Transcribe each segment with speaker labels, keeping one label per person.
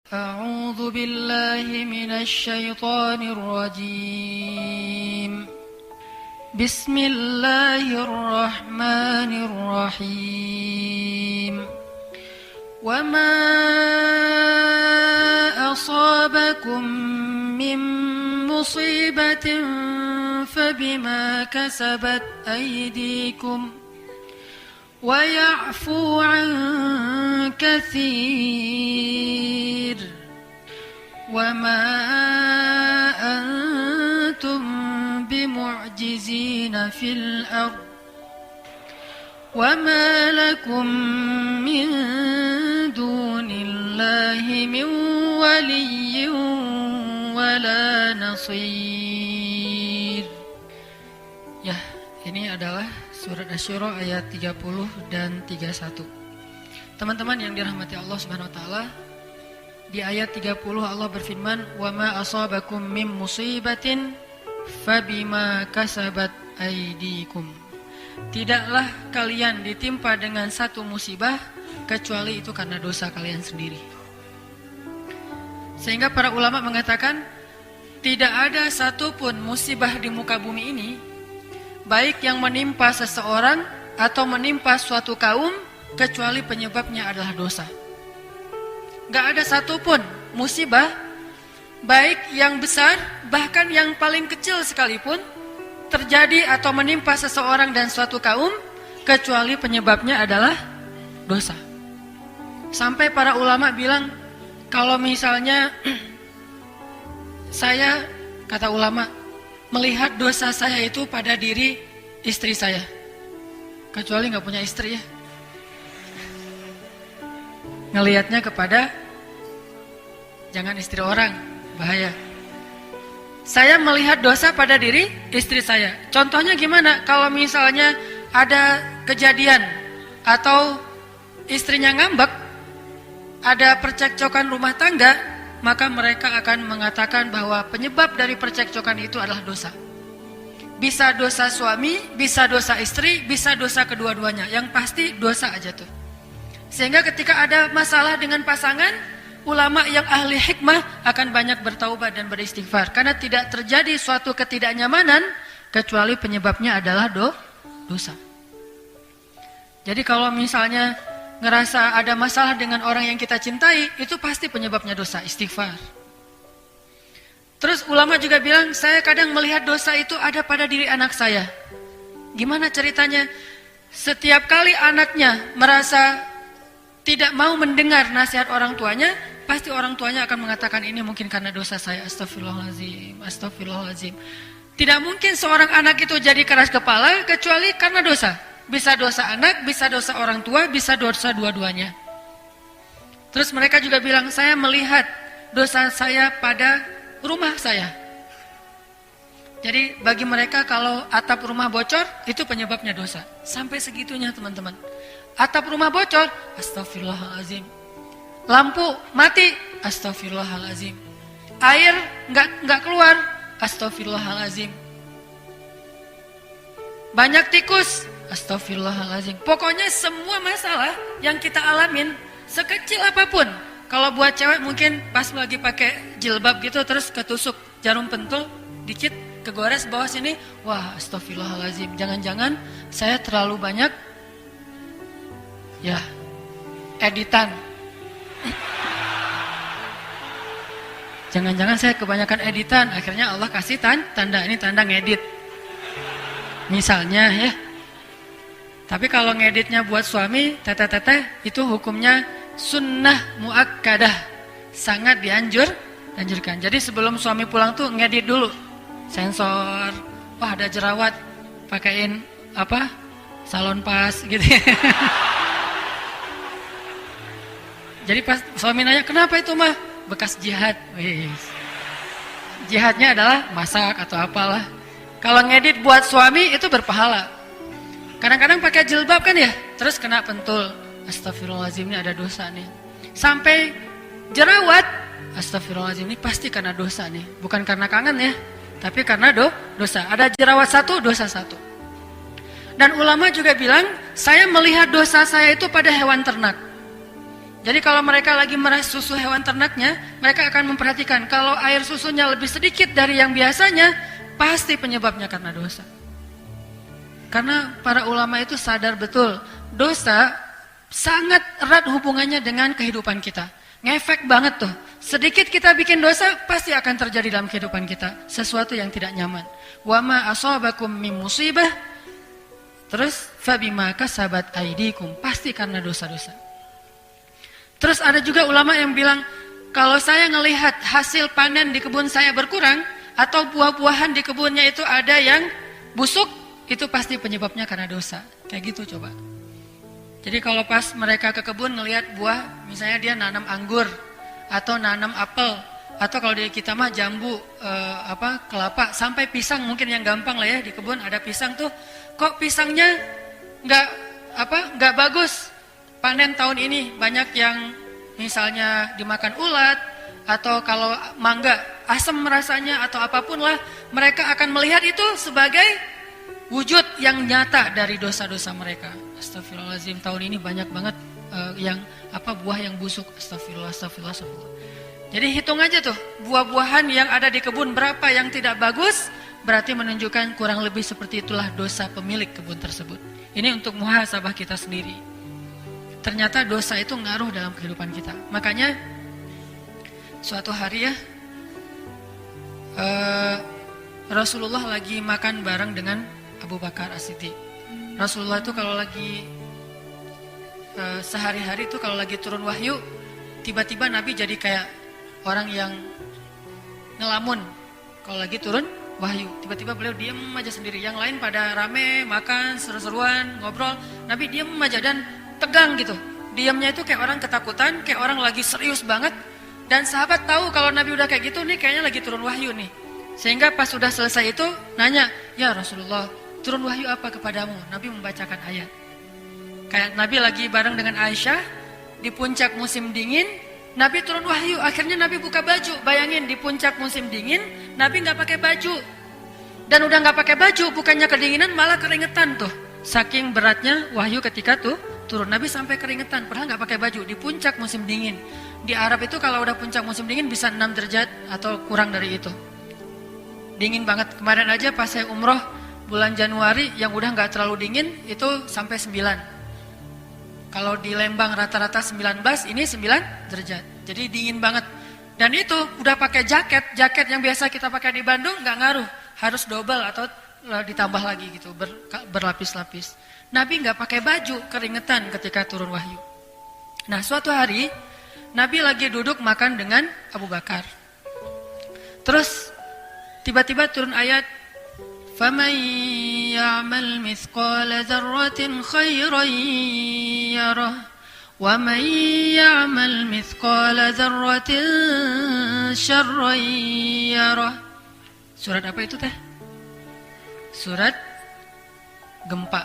Speaker 1: أعوذ بالله من الشيطان الرجيم بسم الله الرحمن الرحيم وما أصابكم من مصيبة فبما كسبت أيديكم ويعفو عن كثير وما أنتم بمعجزين في الأرض وما لكم من دون الله من ولي ولا نصير. Ya, ini adalah Surat Asy-Syura ayat 30 dan 31. Teman-teman yang dirahmati Allah Subhanahu wa taala, di ayat 30 Allah berfirman, "Wa ma asabakum mim musibatin fabima kasabat aydikum." Tidaklah kalian ditimpa dengan satu musibah kecuali itu karena dosa kalian sendiri. Sehingga para ulama mengatakan tidak ada satupun musibah di muka bumi ini, baik yang menimpa seseorang atau menimpa suatu kaum, kecuali penyebabnya adalah dosa. Gak ada satupun musibah, baik yang besar, bahkan yang paling kecil sekalipun, terjadi atau menimpa seseorang dan suatu kaum, kecuali penyebabnya adalah dosa. Sampai para ulama bilang, kalau misalnya saya, kata ulama, melihat dosa saya itu pada diri istri saya, kecuali gak punya istri ya, ngelihatnya kepada, jangan istri orang, bahaya. Saya melihat dosa pada diri istri saya. Contohnya gimana? Kalau misalnya ada kejadian atau istrinya ngambek, ada percekcokan rumah tangga, maka mereka akan mengatakan bahwa penyebab dari percekcokan itu adalah dosa. Bisa dosa suami, bisa dosa istri, bisa dosa kedua-duanya. Yang pasti dosa aja tuh. Sehingga ketika ada masalah dengan pasangan, ulama yang ahli hikmah akan banyak bertaubat dan beristighfar. Karena tidak terjadi suatu ketidaknyamanan kecuali penyebabnya adalah dosa. Jadi kalau misalnya ngerasa ada masalah dengan orang yang kita cintai, itu pasti penyebabnya dosa, istighfar. Terus ulama juga bilang, saya kadang melihat dosa itu ada pada diri anak saya. Gimana ceritanya? Setiap kali anaknya merasa tidak mau mendengar nasihat orang tuanya, pasti orang tuanya akan mengatakan, ini mungkin karena dosa saya, astagfirullahaladzim, astagfirullahaladzim. Tidak mungkin seorang anak itu jadi keras kepala kecuali karena dosa. Bisa dosa anak, bisa dosa orang tua, bisa dosa dua-duanya. Terus mereka juga bilang, saya melihat dosa saya pada rumah saya. Jadi bagi mereka kalau atap rumah bocor, itu penyebabnya dosa. Sampai segitunya teman-teman. Atap rumah bocor, astagfirullahaladzim. Lampu mati, astagfirullahaladzim. Air nggak keluar, astagfirullahaladzim. Banyak tikus, astagfirullahaladzim. Pokoknya semua masalah yang kita alamin, sekecil apapun. Kalau buat cewek mungkin pas lagi pakai jilbab gitu, terus ketusuk jarum pentul, dikit kegores bawah sini, wah astagfirullahaladzim. Jangan-jangan saya terlalu banyak, ya, editan. Jangan-jangan saya kebanyakan editan, akhirnya Allah kasih tanda, ini tanda ngedit. Misalnya ya. Tapi kalau ngeditnya buat suami, teteh-teteh, itu hukumnya sunnah muakkadah. Sangat dianjurkan. Jadi sebelum suami pulang tuh ngedit dulu. Sensor, wah ada jerawat, pakein apa? Salon pas gitu. Jadi pas suami nanya, kenapa itu mah? Bekas jihad. Jihadnya adalah masak atau apalah. Kalau ngedit buat suami itu berpahala. Kadang-kadang pakai jilbab kan ya, terus kena pentul. Astagfirullahaladzim, ini ada dosa nih. Sampai jerawat, astagfirullahaladzim, ini pasti karena dosa nih. Bukan karena kangen ya, tapi karena dosa. Ada jerawat satu, dosa satu. Dan ulama juga bilang, saya melihat dosa saya itu pada hewan ternak. Jadi kalau mereka lagi meras susu hewan ternaknya, mereka akan memperhatikan kalau air susunya lebih sedikit dari yang biasanya, pasti penyebabnya karena dosa. Karena para ulama itu sadar betul, dosa sangat erat hubungannya dengan kehidupan kita. Ngefek banget tuh. Sedikit kita bikin dosa, pasti akan terjadi dalam kehidupan kita sesuatu yang tidak nyaman. Wa ma asabakum min musibah, terus fabima kasabat aydikum, pasti karena dosa-dosa. Terus ada juga ulama yang bilang, kalau saya ngelihat hasil panen di kebun saya berkurang, atau buah-buahan di kebunnya itu ada yang busuk, itu pasti penyebabnya karena dosa. Kayak gitu coba. Jadi kalau pas mereka ke kebun ngelihat buah, misalnya dia nanam anggur atau nanam apel, atau kalau di kita mah jambu, kelapa, sampai pisang mungkin yang gampang lah ya, di kebun ada pisang tuh, kok pisangnya nggak bagus panen tahun ini, banyak yang misalnya dimakan ulat, atau kalau mangga asam rasanya atau apapun lah, mereka akan melihat itu sebagai wujud yang nyata dari dosa-dosa mereka. Astagfirullahaladzim, tahun ini banyak banget buah yang busuk. Astagfirullah. Jadi hitung aja tuh, buah-buahan yang ada di kebun berapa yang tidak bagus, berarti menunjukkan kurang lebih seperti itulah dosa pemilik kebun tersebut. Ini untuk muhasabah kita sendiri. Ternyata dosa itu ngaruh dalam kehidupan kita. Makanya suatu hari ya, Rasulullah lagi makan bareng dengan Abu Bakar As-Siddiq. Rasulullah itu kalau lagi sehari-hari itu kalau lagi turun wahyu, tiba-tiba Nabi jadi kayak orang yang ngelamun. Kalau lagi turun wahyu, tiba-tiba beliau diam aja sendiri. Yang lain pada rame, makan, seru-seruan, ngobrol. Nabi diam aja dan tegang gitu. Diamnya itu kayak orang ketakutan, kayak orang lagi serius banget. Dan sahabat tahu kalau Nabi udah kayak gitu nih, kayaknya lagi turun wahyu nih. Sehingga pas sudah selesai itu nanya, ya Rasulullah, turun wahyu apa kepadamu? Nabi membacakan ayat. Kayak Nabi lagi bareng dengan Aisyah di puncak musim dingin, Nabi turun wahyu. Akhirnya Nabi buka baju. Bayangin di puncak musim dingin, Nabi nggak pakai baju. Dan udah nggak pakai baju, bukannya kedinginan malah keringetan tuh. Saking beratnya wahyu ketika tuh turun, Nabi sampai keringetan. Padahal nggak pakai baju di puncak musim dingin. Di Arab itu kalau udah puncak musim dingin bisa 6 derajat atau kurang dari itu. Dingin banget. Kemarin aja pas saya umroh bulan Januari yang udah nggak terlalu dingin itu sampai 9. Kalau di Lembang rata-rata 19, ini 9 derajat. Jadi dingin banget. Dan itu udah pakai jaket yang biasa kita pakai di Bandung nggak ngaruh, harus double atau ditambah lagi gitu, berlapis-lapis. Nabi nggak pakai baju, keringetan ketika turun wahyu. Nah, suatu hari Nabi lagi duduk makan dengan Abu Bakar. Terus tiba-tiba turun ayat, فَمَنْ يَعْمَلْ مِثْقَالَ ذَرَّةٍ خَيْرًا يَرَهُ وَمَنْ يَعْمَلْ مِثْقَالَ ذَرَّةٍ شَرًّا يَرَهُ. Surat apa itu teh? Surat gempa,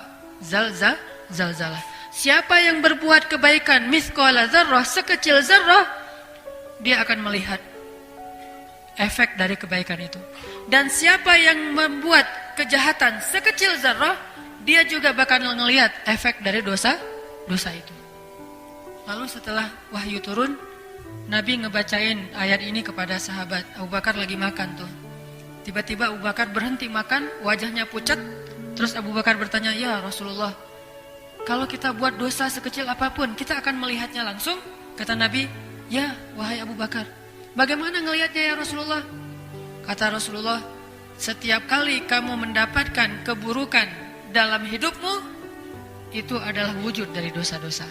Speaker 1: zalzalah. Siapa yang berbuat kebaikan mithqala dzarrah, sekecil zarrah, dia akan melihat efek dari kebaikan itu. Dan siapa yang membuat kejahatan sekecil zarrah, dia juga bakal melihat efek dari dosa itu. Lalu setelah wahyu turun, Nabi ngebacain ayat ini kepada sahabat. Abu Bakar lagi makan tuh. Tiba-tiba Abu Bakar berhenti makan, wajahnya pucat. Terus Abu Bakar bertanya, ya Rasulullah, kalau kita buat dosa sekecil apapun, kita akan melihatnya langsung? Kata Nabi, ya wahai Abu Bakar, bagaimana ngelihatnya ya Rasulullah? Kata Rasulullah, setiap kali kamu mendapatkan keburukan dalam hidupmu, itu adalah wujud dari dosa-dosa.